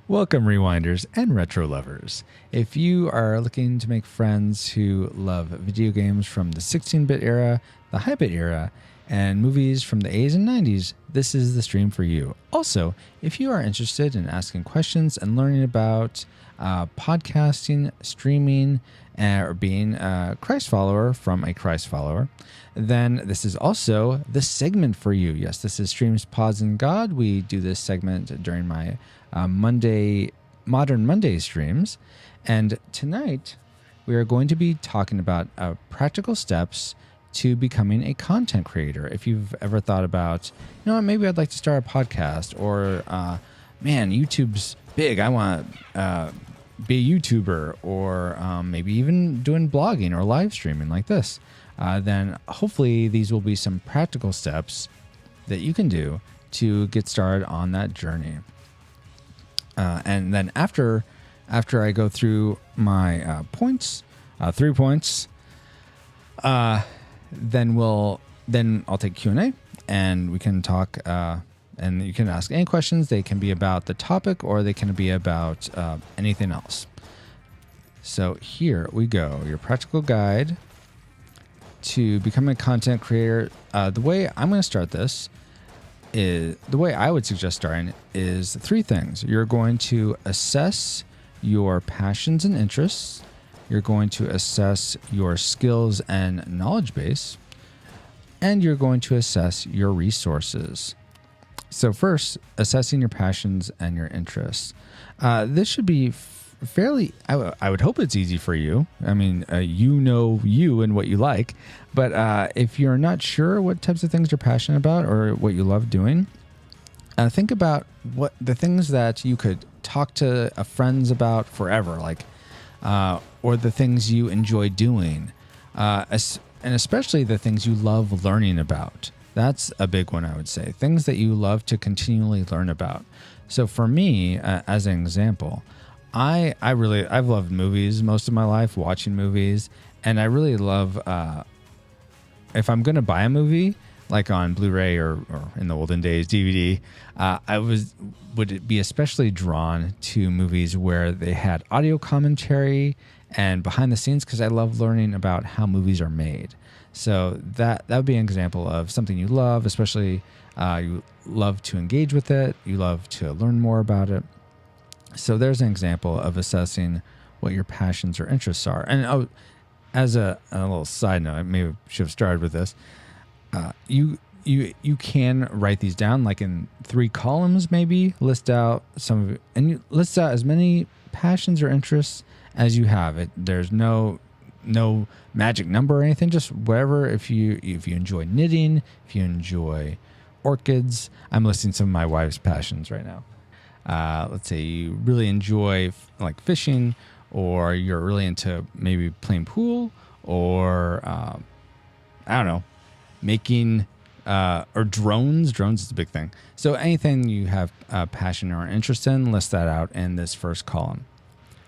Welcome, rewinders and retro lovers. If you are looking to make friends who love video games from the 16-bit era, the high-bit era, and movies from the 80s and 90s, this is the stream for you. Also, if you are interested in asking questions and learning about podcasting, streaming, or being a Christ follower from a Christ follower, then this is also the segment for you. Yes, this is Streams, Pods, and God. We do this segment during my Modern Monday streams. And tonight, we are going to be talking about practical steps to becoming a content creator. If you've ever thought about, you know what, maybe I'd like to start a podcast, or man, YouTube's big, I want to be a YouTuber, or maybe even doing blogging or live streaming like this, then hopefully these will be some practical steps that you can do to get started on that journey. And then after I go through my points, 3 points, then I'll take Q&A, and we can talk, and you can ask any questions. They can be about the topic, or they can be about anything else. So here we go, your practical guide to becoming a content creator. The way I'm going to start this is, the way I would suggest starting is 3 things. You're going to assess your passions and interests. You're going to assess your skills and knowledge base, and you're going to assess your resources. So first, assessing your passions and your interests. This should be fairly, I would hope it's easy for you. I mean, you know you and what you like, but if you're not sure what types of things you're passionate about or what you love doing, think about what the things that you could talk to friends about forever, like, or the things you enjoy doing, and especially the things you love learning about. That's a big one, I would say. Things that you love to continually learn about. So for me, as an example, I've loved movies most of my life, watching movies, and I really love, if I'm going to buy a movie, like on Blu-ray or in the olden days, DVD, would be especially drawn to movies where they had audio commentary and behind the scenes, because I love learning about how movies are made. So that would be an example of something you love, especially you love to engage with it, you love to learn more about it. So there's an example of assessing what your passions or interests are. And as a little side note, I maybe should have started with this. You can write these down, like in 3 columns, maybe list out some of it, and you list out as many passions or interests as you have. There's no magic number or anything, just whatever. If you enjoy knitting, if you enjoy orchids, I'm listing some of my wife's passions right now. Let's say you really enjoy like fishing, or you're really into maybe playing pool, or I don't know, making or drones. Drones is a big thing. So anything you have passion or interest in, list that out in this first column.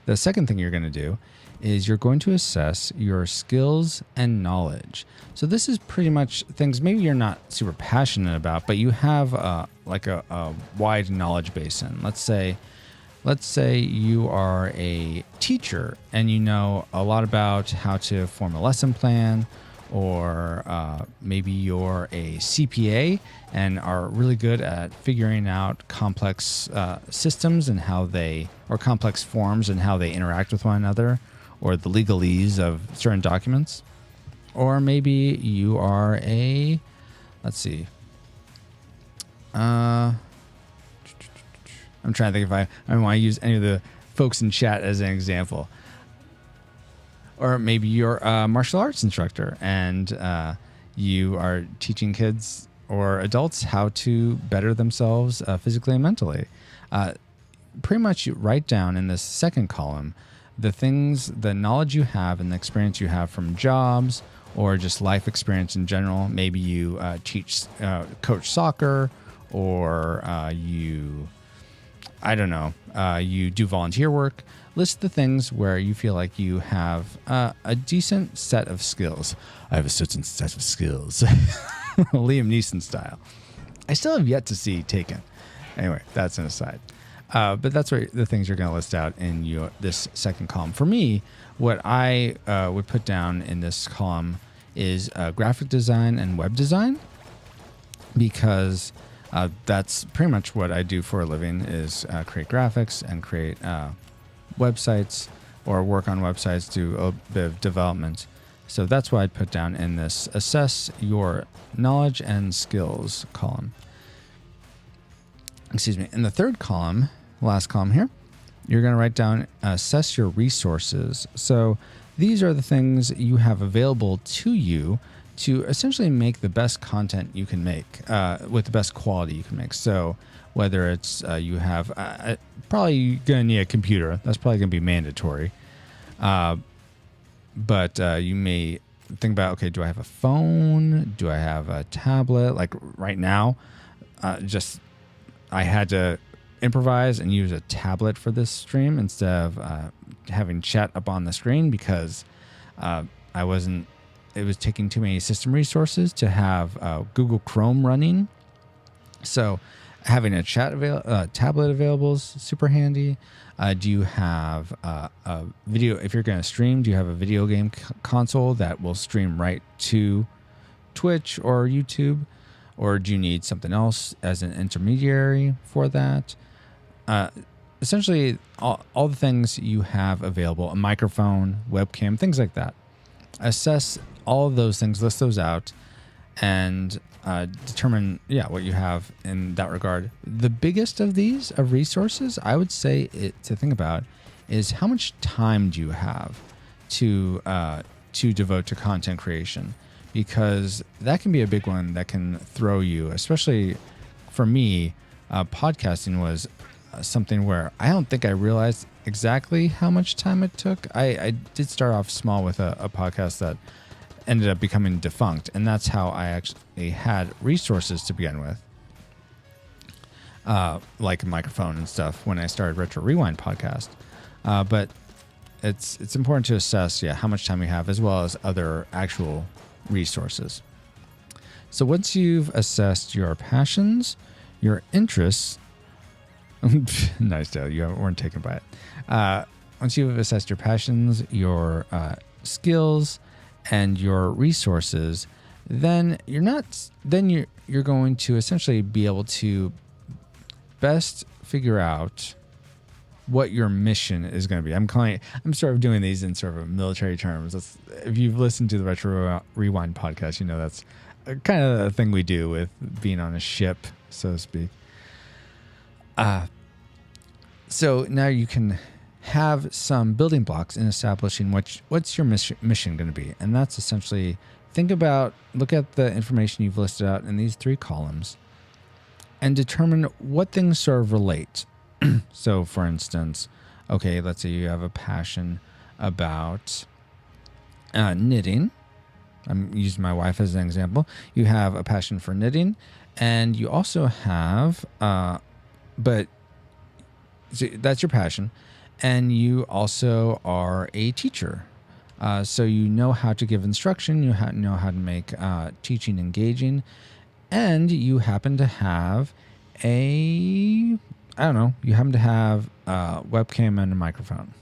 The second thing you're going to do is you're going to assess your skills and knowledge. So this is pretty much things maybe you're not super passionate about, but you have like a wide knowledge base in. Let's say you are a teacher and you know a lot about how to form a lesson plan, or maybe you're a CPA and are really good at figuring out complex systems and or complex forms and how they interact with one another, or the legalese of certain documents. Or maybe you are let's see. I'm trying to think if I want to use any of the folks in chat as an example. Or maybe you're a martial arts instructor and you are teaching kids or adults how to better themselves physically and mentally. Pretty much you write down in this second column the knowledge you have and the experience you have from jobs or just life experience in general. Maybe you coach soccer, or you do volunteer work. List the things where you feel like you have a decent set of skills. I have a certain set of skills. Liam Neeson style. I still have yet to see Taken. Anyway, that's an aside. But that's what the things you're going to list out in this second column. For me, what I would put down in this column is graphic design and web design, because that's pretty much what I do for a living, is create graphics and create websites, or work on websites, do a bit of development. So that's what I'd put down in this assess your knowledge and skills column. Excuse me. In the third column, last column here, you're going to write down assess your resources. So these are the things you have available to you to essentially make the best content you can make with the best quality you can make. So whether it's you have probably going to need a computer. That's probably going to be mandatory. But you may think about, okay, do I have a phone? Do I have a tablet? Like right now, I had to improvise and use a tablet for this stream instead of having chat up on the screen, because it was taking too many system resources to have Google Chrome running. So having a tablet available is super handy. Do you have a video? If you're going to stream, do you have a video game console that will stream right to Twitch or YouTube? Or do you need something else as an intermediary for that? Essentially, all the things you have available, a microphone, webcam, things like that. Assess all of those things, list those out, and determine what you have in that regard. The biggest of these of resources, I would say to think about, is how much time do you have to devote to content creation, because that can be a big one that can throw you. Especially for me, podcasting was something where I don't think I realized exactly how much time it took. I did start off small with a podcast that ended up becoming defunct, and that's how I actually had resources to begin with, like a microphone and stuff, when I started Retro Rewind podcast. But it's important to assess how much time you have, as well as other actual resources. So once you've assessed your passions, your interests, nice, Dale, you weren't taken by it. Once you've assessed your passions, your skills, and your resources, then you're going to essentially be able to best figure out what your mission is going to be. I'm sort of doing these in sort of military terms. If you've listened to the Retro Rewind podcast, you know that's kind of the thing we do with being on a ship, so to speak. So now you can have some building blocks in establishing what's your mission going to be. And that's essentially, look at the information you've listed out in these three columns and determine what things sort of relate. So for instance, okay, let's say you have a passion about knitting. I'm using my wife as an example. You have a passion for knitting, and you also have, so that's your passion. And you also are a teacher. So you know how to give instruction, you know how to make teaching engaging, and you happen to have a webcam and a microphone.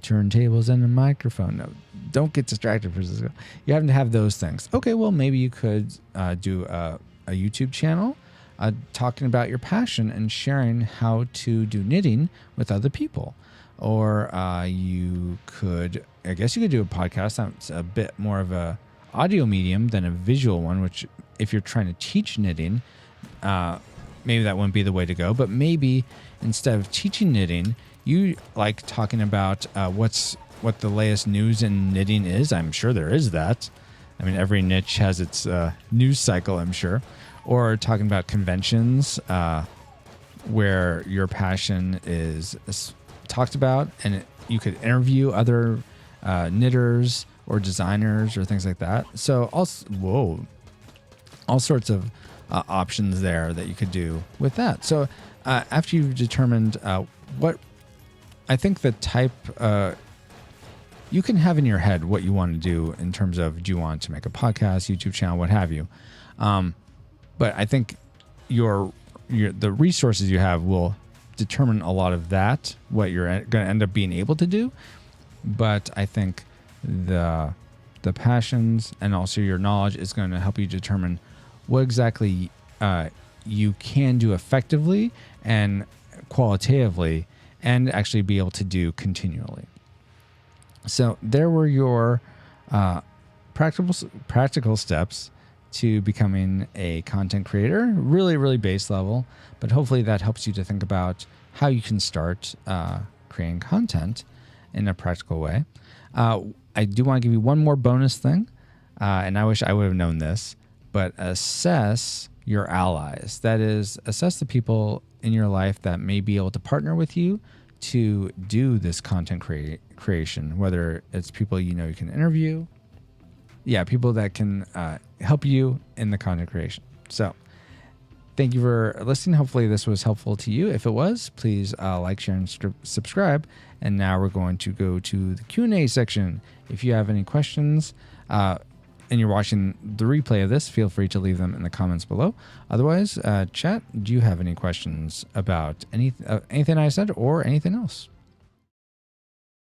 Turntables and a microphone. No, don't get distracted, Francisco. You happen to have those things. Okay, well, maybe you could do a YouTube channel talking about your passion and sharing how to do knitting with other people. Or you could do a podcast. That's a bit more of a audio medium than a visual one, which if you're trying to teach knitting, maybe that wouldn't be the way to go. But maybe instead of teaching knitting, you like talking about what the latest news in knitting is. I'm sure there is that. I mean, every niche has its news cycle, I'm sure. Or talking about conventions where your passion is talked about, and you could interview other knitters or designers or things like that. So all sorts of options there that you could do with that. So after you've determined what I think the type, you can have in your head what you want to do in terms of, do you want to make a podcast, YouTube channel, what have you. But I think the resources you have will determine a lot of that, what you're going to end up being able to do. But I think the passions and also your knowledge is going to help you determine what exactly you can do effectively and qualitatively, and actually be able to do continually. So there were your practical steps to becoming a content creator. Really, really base level, but hopefully that helps you to think about how you can start creating content in a practical way. I do want to give you one more bonus thing, and I wish I would have known this, but assess your allies. That is, assess the people in your life that may be able to partner with you to do this content creation, whether it's people you know you can interview. Yeah, people that can help you in the content creation. So thank you for listening. Hopefully this was helpful to you. If it was, please like, share, and subscribe. And now we're going to go to the Q&A section. If you have any questions and you're watching the replay of this, feel free to leave them in the comments below. Otherwise, chat, do you have any questions about anything I said or anything else?